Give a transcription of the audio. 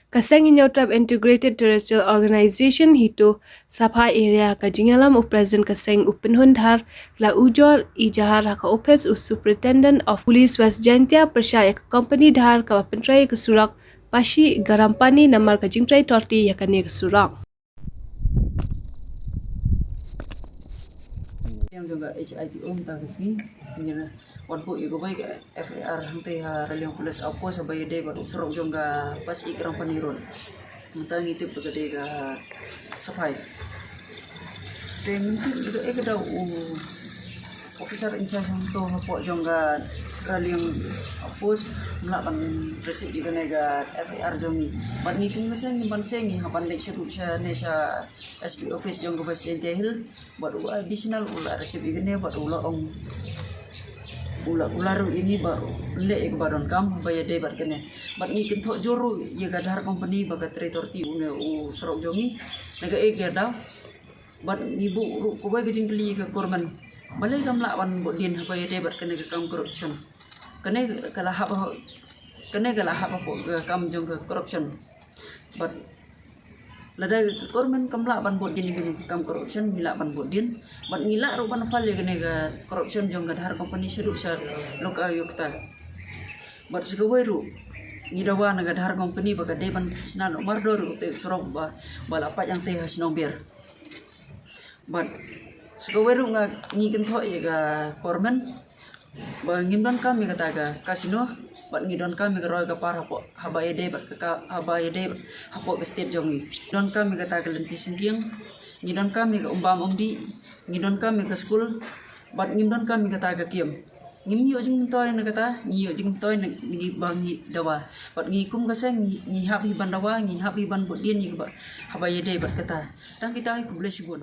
Kaseng Inyautrap Integrated Terrestrial Organization hito Sabha area Kajingalam present Kaseng Upenhundhar la ujol ijahar haka office Superintendent of Police West Jantia Persya company dhar ka pentrai kesurak Pashi Garampani namar Kajingtrai Torti yakane kesurak. Yang juga HITO minta kesini kira wadpo igo baik FAR hante ha raliang pulis apo sabay day baru surok juga pas ikram paniron minta ngitip pagade ga sapay then itu kada officer in charge hanto hapo juga raliang apos melapan resip juga nega FAR jongi bat ngitung masang ban sengi hapan lek siya ne sa SP office jong ba Cynthia Hill baru additional ula resip igene baru ula ini baru le baron kam bayar de bat kene bat ni kentok juru ya gadar company baga tretorti u sorok jongi naga gada bat ibu ko bay gajing beli ke korban balai kam lawan bo din bayar de bat kene ke kam corruption kene kala haba po kam jong ke corruption bat lada korban kamla ban bot gini kam corruption ngila ban bot din ban ngila ro ban fal gini ga corruption jong ga har company seru sa loka yukta bat sigawai ru ngidawa na ga har company baga deban sinan mardor te surong ba balapa yang te hasnomber bat sigawai ru nga ngiken tho ga korban ba ngimdan kami kataga kasino bat ngidon kami geroy ka para po habaye de bat ka habaye de hapo ke state jongi don kami kata ke lenti singking ngidon kami ke umbam umdi ngidon kami ke school bat ngidon kami kata ke kiem ngim yo jing toy na kata ngi yo jing toy na ngi bangi dawa bat ngi kum ka sang ngi habi ban dawa ngi habi ban bodin ngi ba habaye de bat kata tang kita ku bless you